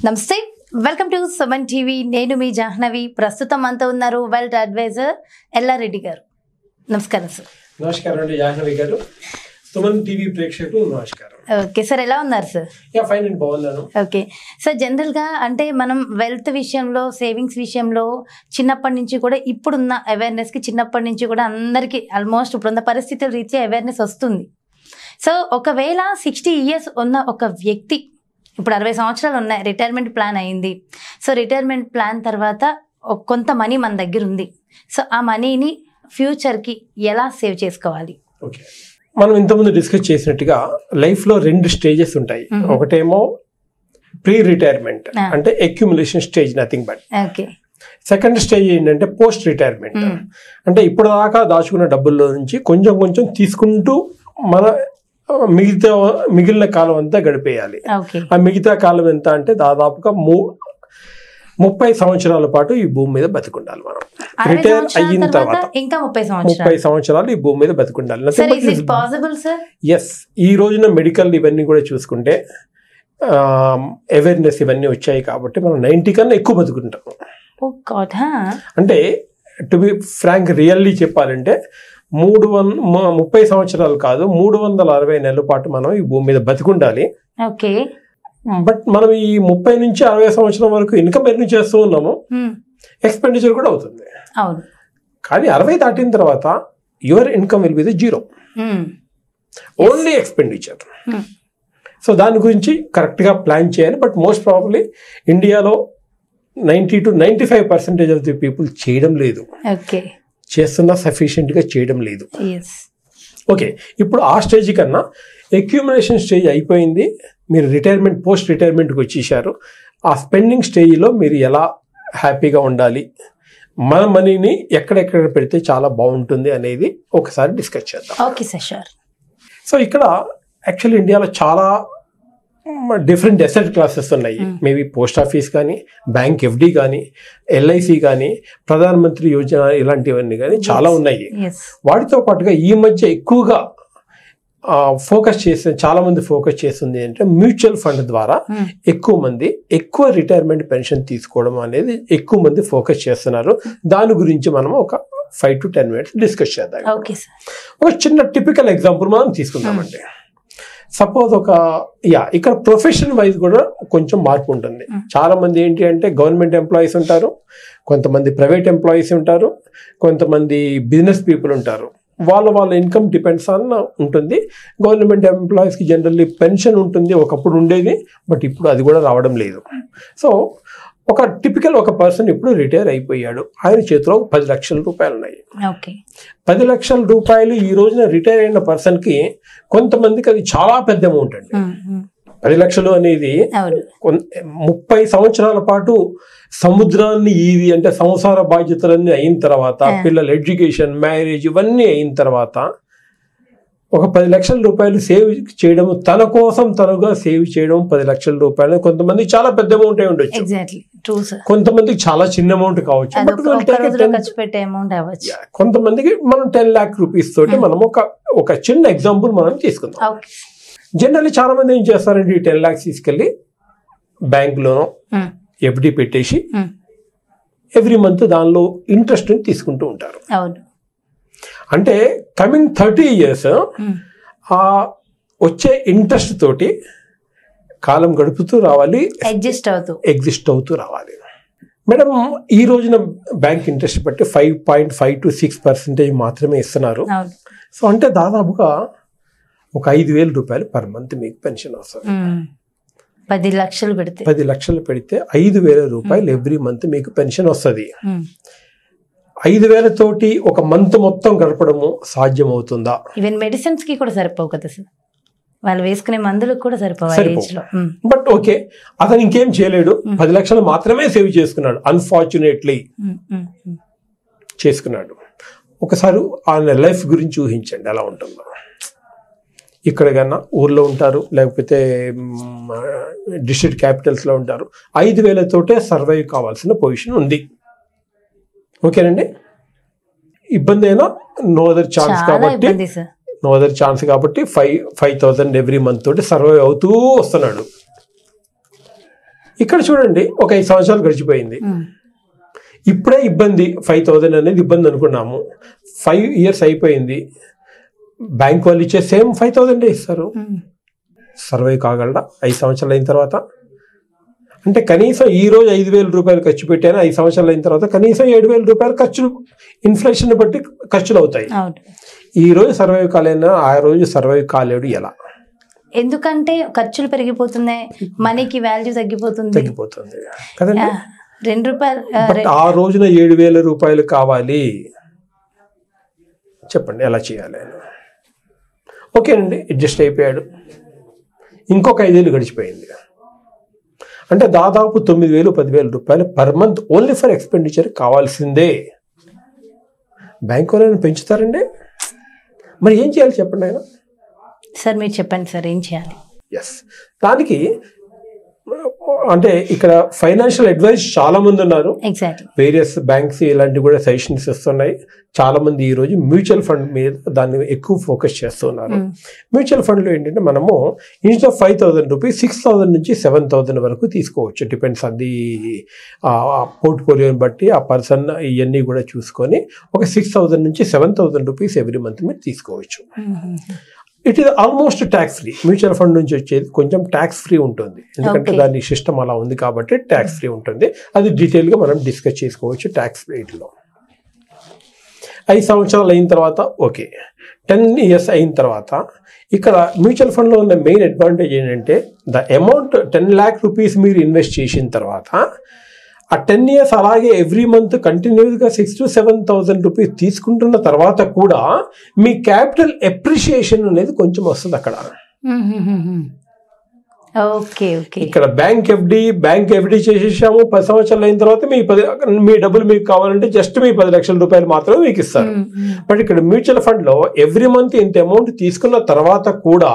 నమస్తే welcome to Suman TV నేను మీ జాహ్నవి ప్రస్తుతం అంతా ఉన్నారు వెల్త్ అడ్వైజర్ ఎల్లారెడ్డి గారు నమస్కారం సార్ నమస్కారం అండి జాహ్నవి గారు సుమన్ టీవీ ప్రేక్షకులు నమస్కారం ఓకే సార్ ఎలా ఉన్నారు సార్ ఫైన్ అండి బాగున్నాను ఓకే సార్ జనరల్గా అంటే మనం వెల్త్ విషయంలో సేవింగ్స్ విషయంలో చిన్నప్పటి నుంచి కూడా ఇప్పుడున్న అవేర్నెస్కి చిన్నప్పటి నుంచి కూడా అందరికీ ఆల్మోస్ట్ ఇప్పుడున్న పరిస్థితుల రీత్యా అవేర్నెస్ వస్తుంది సో ఒకవేళ 60 years ఉన్న ఒక వ్యక్తి ఇప్పుడు 60 సంవత్సరాలు ఉన్నాయి రిటైర్మెంట్ ప్లాన్ అయింది సో రిటైర్మెంట్ ప్లాన్ తర్వాత కొంత మనీ మన దగ్గర ఉంది సో ఆ మనీని ఫ్యూచర్కి ఎలా సేవ్ చేసుకోవాలి ఓకే మనం ఇంతకుముందు డిస్కస్ చేసినట్టుగా లైఫ్లో 2 స్టేజెస్ ఉంటాయి ఒకటేమో ప్రీ రిటైర్మెంట్ అంటే accumulation stage nothing but okay second stage ఏంటంటే పోస్ట్ రిటైర్మెంట్ అంటే ఇప్పుడు దాకా దాచుకున్న డబ్బుల్లో నుంచి కొంచెం కొంచెం తీసుకుంటూ మన మిగిలిన కాలం అంతా గడిపేయాలి ఆ మిగతా కాలం ఎంత అంటే దాదాపుగా 30 సంవత్సరాల పాటు ఈ భూమి మీద బతికుండాలి మనం రిటైర్ అయిన తర్వాత ఇంకా 30 సంవత్సరాలు ఈ భూమి మీద బతికుండాలి ఎస్ ఈ రోజున మెడికల్ ఇవన్నీ కూడా చూసుకుంటే అవేర్నెస్ ఇవన్నీ వచ్చాయి కాబట్టి మనం 90 కన్నా ఎక్కువ బతుకుంటాం అంటే టు బి ఫ్రాంక్ రియల్లీ చెప్పాలంటే 30 సంవత్సరాలు కాదు 360 నెలల పాటు మనం ఈ భూమి మీద బతికుండాలి ఓకే బట్ మనం ఈ 30 నుంచి 60 సంవత్సరం వరకు ఇన్కమ్ ఎర్న్ చేస్తూ ఉన్నాము ఎక్స్పెండిచర్ కూడా అవుతుంది కానీ 60 దాటిన తర్వాత your income will be the zero only expenditure so దాని గురించి కరెక్ట్గా ప్లాన్ చేయాలి బట్ మోస్ట్ ప్రాబబ్లీ ఇండియాలో 90 to 95% ఆఫ్ ది పీపుల్ చేయడం లేదు చేస్తున్నా సఫిషియెంట్గా చేయడం లేదు ఓకే ఇప్పుడు ఆ స్టేజ్ కన్నా అక్యూములేషన్ స్టేజ్ అయిపోయింది మీరు రిటైర్మెంట్ పోస్ట్ రిటైర్మెంట్కి వచ్చేసారు ఆ స్పెండింగ్ స్టేజ్లో మీరు ఎలా హ్యాపీగా ఉండాలి మన మనీని ఎక్కడెక్కడ పెడితే చాలా బాగుంటుంది అనేది ఒకసారి డిస్కస్ చేద్దాం ఓకే సార్ సో ఇక్కడ యాక్చువల్లీ ఇండియాలో చాలా డిఫరెంట్ అసెట్ క్లాసెస్ ఉన్నాయి మేబీ పోస్ట్ ఆఫీస్ కానీ బ్యాంక్ ఎఫ్డి కానీ ఎల్ఐసి కానీ ప్రధానమంత్రి యోజన ఇలాంటివన్నీ కానీ చాలా ఉన్నాయి వాటితో పాటుగా ఈ మధ్య ఎక్కువగా చాలా మంది ఫోకస్ చేస్తుంది అంటే మ్యూచువల్ ఫండ్ ద్వారా ఎక్కువ రిటైర్మెంట్ పెన్షన్ తీసుకోవడం అనేది ఎక్కువ మంది ఫోకస్ చేస్తున్నారు దాని గురించి మనం ఒక 5 to 10 minutes డిస్కస్ చేద్దాం ఒక చిన్న టిపికల్ ఎగ్జాంపుల్ మనం తీసుకుందామండి సపోజ్ ఇక్కడ ప్రొఫెషన్ వైజ్ కూడా కొంచెం మార్పు ఉంటుంది చాలా మంది ఏంటి అంటే గవర్నమెంట్ ఎంప్లాయీస్ ఉంటారు కొంతమంది ప్రైవేట్ ఎంప్లాయీస్ ఉంటారు కొంతమంది బిజినెస్ పీపుల్ ఉంటారు వాళ్ళ ఇన్కమ్ డిపెండ్స్ ఆన్ ఉంటుంది గవర్నమెంట్ ఎంప్లాయీస్కి జనరల్లీ పెన్షన్ ఉంటుంది ఒకప్పుడు ఉండేది బట్ ఇప్పుడు అది కూడా రావడం లేదు సో ఒక టిపికల్ ఒక పర్సన్ ఇప్పుడు రిటైర్ అయిపోయాడు ఆయన చేతిలో 10 లక్షల రూపాయలు ఉన్నాయి 10 లక్షల రూపాయలు ఈ రోజున రిటైర్ అయిన పర్సన్కి కొంతమందికి అది చాలా పెద్ద అమౌంట్ అండి 10 లక్షలు అనేది 30 సంవత్సరాల పాటు సముద్రాన్ని ఈది అంటే సంసార బాధ్యతలన్నీ అయిన తర్వాత పిల్లల ఎడ్యుకేషన్ మ్యారేజ్ ఇవన్నీ అయిన తర్వాత ఒక 10 లక్షల రూపాయలు సేవ్ చేయడం తన కోసం తనుగా సేవ్ చేయడం 10 లక్షల రూపాయలు కొంతమంది చాలా పెద్ద అమౌంట్ అయి ఉండొచ్చు కొంతమందికి చాలా చిన్న అమౌంట్ కావచ్చు కొంతమందికి మనం 10 lakh rupees తోటి మనం ఒక చిన్న ఎగ్జాంపుల్ మనం తీసుకుందాం జనరల్లీ చాలా మంది ఏం చేస్తారంటే ఈ 10 lakhs తీసుకెళ్ళి బ్యాంక్ లోనో ఎఫ్డి పెట్టేసి ఎవ్రీ మంత్ దానిలో ఇంట్రెస్ట్ తీసుకుంటూ ఉంటారు అంటే కమింగ్ 30 years వచ్చే ఇంట్రెస్ట్ తోటి కాలం గడుపుతూ రావాలి ఎగ్జిస్ట్ అవుతూ రావాలి మేడం ఈ రోజున బ్యాంక్ ఇంట్రెస్ట్ బట్టి 5.5 to 6% మాత్రమే ఇస్తున్నారు సో అంటే దాదాపుగా ఒక 5,000 రూపాయలు పర్ మంత్ మీకు పెన్షన్ వస్తుంది 10 లక్షలు పెడితే 5,000 రూపాయలు ఎవ్రీ మంత్ మీకు పెన్షన్ వస్తుంది 5,000 తోటి ఒక మంత్ మొత్తం గడపడము సాధ్యం అవుతుందా ఈవెన్ మెడిసిన్స్ కి కూడా సరిపోవు కదా సార్ వాళ్ళు వేసుకునే మందులకు కూడా సరిపోవు బట్ ఓకే అతను ఇంకేం చేయలేడు 10 లక్షలు మాత్రమే సేవ్ చేసుకున్నాడు అన్ఫార్చునేట్లీ చేసుకున్నాడు ఒకసారి ఆయన లైఫ్ గురించి ఊహించండి ఎలా ఉంటుందో ఇక్కడ కన్నా ఊర్లో ఉంటారు లేకపోతే డిస్ట్రిక్ట్ క్యాపిటల్స్లో ఉంటారు 5,000 తోటే సర్వైవ్ కావాల్సిన పొజిషన్ ఉంది ఓకేనండి ఇబ్బంది అయినా నో అదర్ ఛాన్స్ కాబట్టి 5,000 ఎవ్రీ మంత్ తోటి సర్వైవ్ అవుతూ వస్తున్నాడు ఇక్కడ చూడండి ఒక 5 సంవత్సరాలు గడిచిపోయింది. ఇప్పుడే ఇబ్బంది 5,000 అనేది ఇబ్బంది అనుకున్నాము. 5 years అయిపోయింది. బ్యాంక్ వాళ్ళు ఇచ్చే సేమ్ 5,000 ఇస్తారు. సర్వైవ్ కాగలరా 5 సంవత్సరాలు అయిన తర్వాత? అంటే కనీసం ఈ రోజు 5,000 రూపాయలు ఖర్చు పెట్టాను, 5 సంవత్సరాలు అయిన తర్వాత కనీసం 7,000 రూపాయలు ఖర్చులు, ఇన్ఫ్లేషన్ బట్టి ఖర్చులు అవుతాయి. ఈ రోజు సర్వైవ్ కాలేనా, ఆ రోజు సర్వైవ్ కాలేడు ఎలా? ఎందుకంటే ఖర్చులు పెరిగిపోతున్నాయి, మనీకి వాల్యూ తగ్గిపోతుంది కదండి. 2 రూపాయలు ఆ రోజున 7,000 రూపాయలు కావాలి, చెప్పండి ఎలా చేయాలి? ఓకేనండి, అడ్జస్ట్ అయిపోయాడు. ఇంకొక 5 ఏళ్ళు గడిచిపోయింది. అంటే దాదాపు 9,000 10,000 రూపాయలు per month only for expenditure కావాల్సిందే. బ్యాంక్ వాళ్ళని పెంచుతారండి. మరి ఏం చేయాలి చెప్పండి ఆయన? సార్ మీరు చెప్పండి సార్ ఏం చేయాలి? దానికి అంటే ఇక్కడ ఫైనాన్షియల్ అడ్వైస్ చాలా మంది ఉన్నారు. వేరియస్ బ్యాంక్స్ ఇలాంటి కూడా సజెషన్స్ ఇస్తున్నాయి. చాలా మంది ఈ రోజు మ్యూచువల్ ఫండ్ మీద దాన్ని ఎక్కువ ఫోకస్ చేస్తున్నారు. మ్యూచువల్ ఫండ్ లో ఏంటంటే మనము ఇన్స్టెడ్ ఆఫ్ 5,000 రూపీస్ 6,000 నుంచి 7,000 వరకు తీసుకోవచ్చు. డిపెండ్స్ అది పోర్ట్ఫోలియోని బట్టి ఆ పర్సన్ ఇవన్నీ కూడా చూసుకొని ఒక 6,000 నుంచి 7,000 రూపీస్ ఎవ్రీ మంత్ మీరు తీసుకోవచ్చు. It is almost tax free. Mutual fund నుంచి వచ్చేది కొంచెం ట్యాక్స్ ఫ్రీ ఉంటుంది, ఎందుకంటే దాని సిస్టమ్ అలా ఉంది కాబట్టి ట్యాక్స్ ఫ్రీ ఉంటుంది. అది డీటెయిల్గా మనం డిస్కస్ చేసుకోవచ్చు ట్యాక్స్ రేట్లో. 5 సంవత్సరాలు అయిన తర్వాత ఓకే, 10 years అయిన తర్వాత ఇక్కడ మ్యూచువల్ ఫండ్లో ఉన్న మెయిన్ అడ్వాంటేజ్ ఏంటంటే ద అమౌంట్ 10 lakh రూపీస్ మీరు ఇన్వెస్ట్ చేసిన తర్వాత ఆ 10 years అలాగే ఎవ్రీ మంత్ కంటిన్యూస్గా 6,000 to 7,000 రూపీస్ తీసుకుంటున్న తర్వాత కూడా మీ క్యాపిటల్ ఎప్రిషియేషన్ అనేది కొంచెం వస్తుంది అక్కడ. ఇక్కడ బ్యాంక్ ఎఫ్డి చేసేసాము, 10 సంవత్సరాలు అయిన తర్వాత మీ డబ్బులు మీకు కావాలంటే జస్ట్ మీ 10 లక్షల రూపాయలు మాత్రమే మీకు ఇస్తారు. బట్ ఇక్కడ మ్యూచువల్ ఫండ్ లో ఎవ్రీ మంత్ ఇంత అమౌంట్ తీసుకున్న తర్వాత కూడా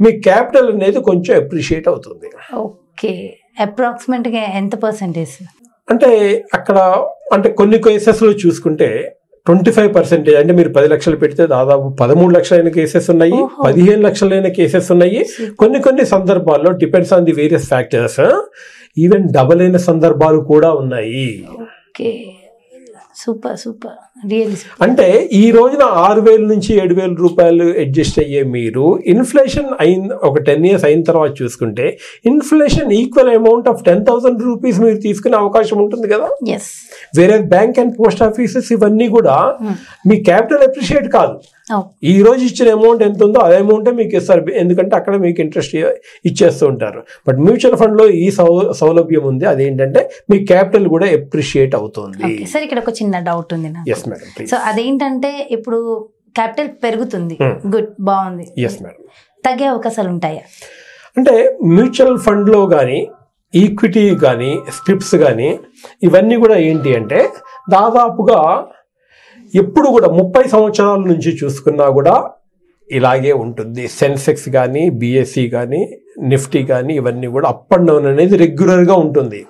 మీ క్యాపిటల్ అనేది కొంచెం అప్రిషియేట్ అవుతుంది. అప్రాక్సిమేట్ గా ఎంత పర్సెంటేజ్? అంటే అక్కడ అంటే కొన్ని కేసెస్ లో చూసుకుంటే 25%. అంటే మీరు 10 లక్షలు పెడితే దాదాపు 13 లక్షలైన కేసెస్ ఉన్నాయి, 15 లక్షలైన కేసెస్ ఉన్నాయి. కొన్ని సందర్భాల్లో depends on the various factors even double అయిన సందర్భాలు కూడా ఉన్నాయి. Super really. అంటే ఈ రోజున 6,000 నుంచి 7,000 రూపాయలు అడ్జస్ట్ అయ్యే మీరు ఇన్ఫ్లేషన్ అయిన ఒక 10 years అయిన తర్వాత చూసుకుంటే inflation equal amount of 10,000 rupees మీరు తీసుకునే అవకాశం ఉంటుంది కదా. వేరే బ్యాంక్ అండ్ పోస్ట్ ఆఫీసెస్ ఇవన్నీ కూడా మీ క్యాపిటల్ అప్రిషియేట్ కాదు. ఈ రోజు ఇచ్చిన అమౌంట్ ఎంత ఉందో అదే అమౌంటే మీకు ఇస్తారు, ఎందుకంటే అక్కడ మీకు ఇంట్రెస్ట్ ఇచ్చేస్తూ ఉంటారు. బట్ మ్యూచువల్ ఫండ్ లో ఈ సౌలభ్యం ఉంది, అదేంటంటే మీ క్యాపిటల్ కూడా అప్రిషియేట్ అవుతుంది. సార్ ఇక్కడ ఒక చిన్న డౌట్ ఉంది నాకు. సో అదేంటంటే ఇప్పుడు క్యాపిటల్ పెరుగుతుంది, గుడ్, బాగుంది. తగ్గే అవకాశాలు ఉంటాయా? అంటే మ్యూచువల్ ఫండ్ లో కానీ ఈక్విటీ కానీ స్క్రిప్ట్స్ కానీ ఇవన్నీ కూడా ఏంటి అంటే దాదాపుగా ఎప్పుడు కూడా 30 సంవత్సరాల నుంచి చూసుకున్నా కూడా ఇలాగే ఉంటుంది. సెన్సెక్స్ కానీ బిఎస్సి కానీ నిఫ్టీ కానీ ఇవన్నీ కూడా అప్ అండ్ డౌన్ అనేది రెగ్యులర్గా ఉంటుంది.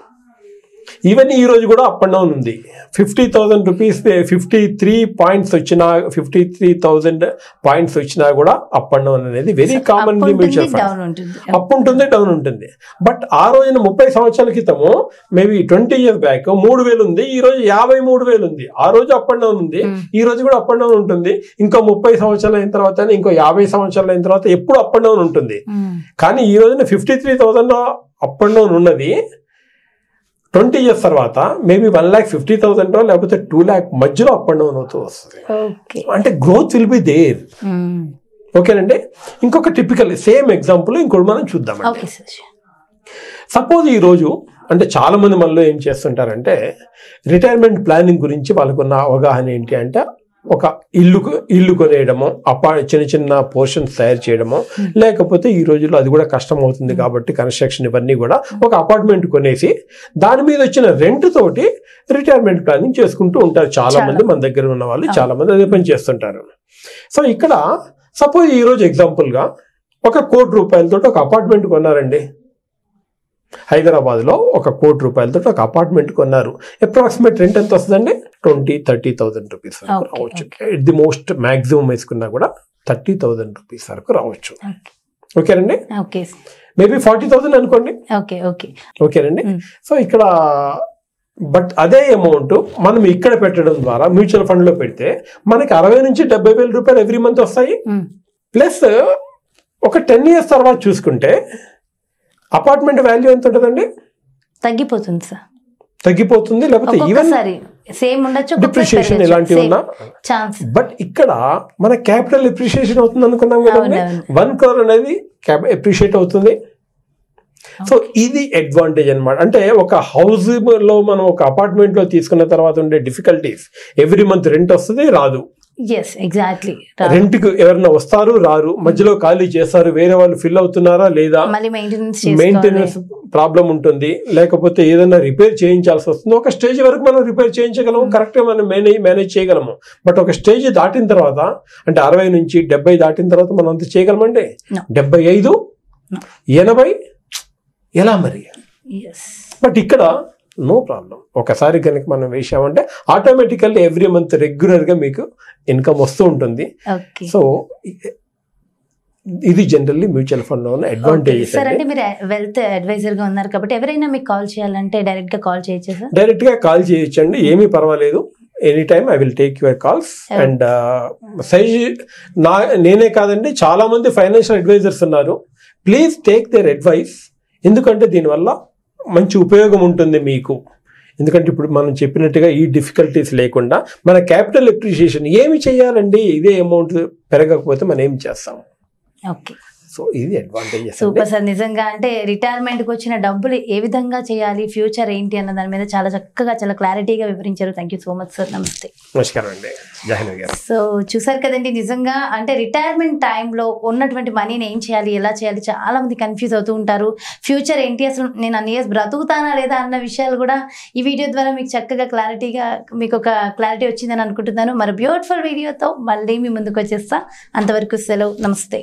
ఈవెన్ ఈ రోజు కూడా అప్ అండ్ డౌన్ ఉంది. 50,000 రూపీస్ 53 పాయింట్స్ వచ్చినా 53,000 పాయింట్స్ వచ్చినా కూడా అప్ అండ్ డౌన్ అనేది very common. Mutual fund up ఉంటుంది, డౌన్ ఉంటుంది. బట్ ఆ రోజున 30 సంవత్సరాల క్రితము మేబీ 20 years బ్యాక్ 3,000 ఉంది, ఈ రోజు 53,000 ఉంది. ఆ రోజు అప్ అండ్ డౌన్ ఉంది, ఈ రోజు కూడా అప్ అండ్ డౌన్ ఉంటుంది. ఇంకో 30 సంవత్సరాలు అయిన తర్వాత, ఇంకో 50 సంవత్సరాలు అయిన తర్వాత ఎప్పుడు అప్ అండ్ డౌన్ ఉంటుంది. కానీ ఈ రోజున 53,000 అప్ అండ్ డౌన్ ఉన్నది 20 years తర్వాత మేబీ 1,50,000 లేకపోతే 2 lakh మధ్యలో అప్ అండ్ డౌన్ అవుతూ వస్తుంది. అంటే గ్రోత్ విల్ బి దేర్. ఓకేనండి. ఇంకొక టిపికల్ సేమ్ ఎగ్జాంపుల్ ఇంకోటి మనం చూద్దామండి. సపోజ్ ఈ రోజు అంటే చాలా మంది మనలో ఏం చేస్తుంటారంటే రిటైర్మెంట్ ప్లానింగ్ గురించి వాళ్ళకున్న అవగాహన ఏంటి అంటే ఒక ఇల్లు కొనేయడము, చిన్న చిన్న పోర్షన్స్ తయారు చేయడము, లేకపోతే ఈ రోజుల్లో అది కూడా కష్టం అవుతుంది కాబట్టి కన్స్ట్రక్షన్ ఇవన్నీ కూడా ఒక అపార్ట్మెంట్ కొనేసి దాని మీద వచ్చిన రెంట్ తోటి రిటైర్మెంట్ ప్లానింగ్ చేసుకుంటూ ఉంటారు. చాలా మంది మన దగ్గర ఉన్న వాళ్ళు చాలా మంది అదే పని చేస్తుంటారు. సో ఇక్కడ సపోజ్ ఈ రోజు ఎగ్జాంపుల్గా 1 కోటి రూపాయలతో ఒక అపార్ట్మెంట్ కొన్నారండి. హైదరాబాద్లో 1 కోటి రూపాయలతో ఒక అపార్ట్మెంట్ కొన్నారు. అప్రాక్సిమేట్ రెంట్ ఎంత వస్తుందండి? 20-30,000 రూపీస్ వరకు రావచ్చు. ఎట్ ది మోస్ట్ మ్యాక్సిమం వేసుకున్నా కూడా 30,000 రూపీస్ వరకు రావచ్చు. ఓకేనండి. మేబీ 40,000 అనుకోండి. ఓకే ఓకే ఓకేనండి. సో ఇక్కడ బట్ అదే అమౌంట్ మనం ఇక్కడ పెట్టడం ద్వారా మ్యూచువల్ ఫండ్ లో పెడితే మనకి 60,000 నుంచి 70,000 రూపాయలు ఎవ్రీ మంత్ వస్తాయి. ప్లస్ ఒక 10 years తర్వాత చూసుకుంటే అపార్ట్మెంట్ వాల్యూ ఎంత ఉంటుందండి? తగ్గిపోతుంది సార్, తగ్గిపోతుంది. లేకపోతే ఈవెన్ సేమ్ ఉండొచ్చు, డిప్రిషియేషన్ ఇలాంటివి ఉన్నా ఛాన్స్. బట్ ఇక్కడ మన క్యాపిటల్ ఎప్రిషియేషన్ అవుతుంది అనుకున్నాం కదండి. 1 crore అనేది ఎప్రిషియేట్ అవుతుంది. సో ఇది అడ్వాంటేజ్ అనమాట. అంటే ఒక హౌస్ లో మనం ఒక అపార్ట్మెంట్ లో తీసుకున్న తర్వాత ఉండే డిఫికల్టీస్, ఎవ్రీ మంత్ రెంట్ వస్తుంది రాదు, ఎగ్జాక్ట్లీ రెంట్ కు ఎవరైనా వస్తారు రారు, మధ్యలో ఖాళీ చేస్తారు, వేరే వాళ్ళు ఫిల్ అవుతున్నారా లేదా, మెయింటెనెన్స్ ప్రాబ్లం ఉంటుంది, లేకపోతే ఏదైనా రిపేర్ చేయించాల్సి వస్తుంది. ఒక స్టేజ్ వరకు మనం రిపేర్ చేయించగలము, కరెక్ట్ గా మనం మేనేజ్ చేయగలము. బట్ ఒక స్టేజ్ దాటిన తర్వాత అంటే 60 నుంచి 70 దాటిన తర్వాత మనం అంత చేయగలమండి? 75, 80 ఎలా మరి? బట్ ఇక్కడ నో ప్రాబ్లం. ఒకసారి కనుక మనం వేసామంటే ఆటోమేటికల్లీ ఎవ్రీ మంత్ రెగ్యులర్ గా మీకు ఇన్కమ్ వస్తూ ఉంటుంది. సో ఇది జనరల్లీ మ్యూచువల్ ఫండ్ లో ఉన్న అడ్వాంటేజెస్. సార్ అంటే మీరు వెల్త్ అడ్వైజర్ గా ఉన్నారు కాబట్టి ఎవరైనా మీకు కాల్ చేయాలంటే డైరెక్ట్ గా కాల్ చేయొచ్చు సార్? డైరెక్ట్ గా కాల్ చేయొచ్చండి, ఏమీ పర్వాలేదు. Any time I will take your calls. And నేనే కాదండి, చాలా మంది ఫైనాన్షియల్ అడ్వైజర్స్ ఉన్నారు. Please take their advice. ఎందుకంటే దీనివల్ల మంచి ఉపయోగం ఉంటుంది మీకు. ఎందుకంటే ఇప్పుడు మనం చెప్పినట్టుగా ఈ డిఫికల్టీస్ లేకుండా మన క్యాపిటల్ ఎప్రిషియేషన్ ఏమి చేయాలండి, ఇదే అమౌంట్ పెరగకపోతే మనం ఏం చేస్తాం? ఓకే, సో ఇది అడ్వాంటేజ్. Super sir. నిజంగా అంటే రిటైర్మెంట్ కి వచ్చిన డబ్బులు ఏ విధంగా చేయాలి, ఫ్యూచర్ ఏంటి అన్న దాని మీద చాలా చక్కగా చాలా క్లారిటీగా వివరించారు. Thank you so much sir. నమస్తే. నమస్కారం అండి. జయహింద్ గారు. సో చూసారు కదండి, నిజంగా అంటే రిటైర్మెంట్ టైంలో ఉన్నటువంటి మనీని ఏం చేయాలి, ఎలా చేయాలి, చాలా మంది కన్ఫ్యూజ్ అవుతూ ఉంటారు. ఫ్యూచర్ ఏంటి, అసలు నేను అన్ని ఇయర్స్ బ్రతుకుతానా లేదా అన్న విషయాలు కూడా ఈ వీడియో ద్వారా మీకు చక్కగా క్లారిటీగా మీకు ఒక క్లారిటీ వచ్చిందని అనుకుంటున్నాను. మరి బ్యూటిఫుల్ వీడియోతో మళ్ళీ మీ ముందుకు వచ్చేస్తా. అంతవరకు సెలవు. నమస్తే.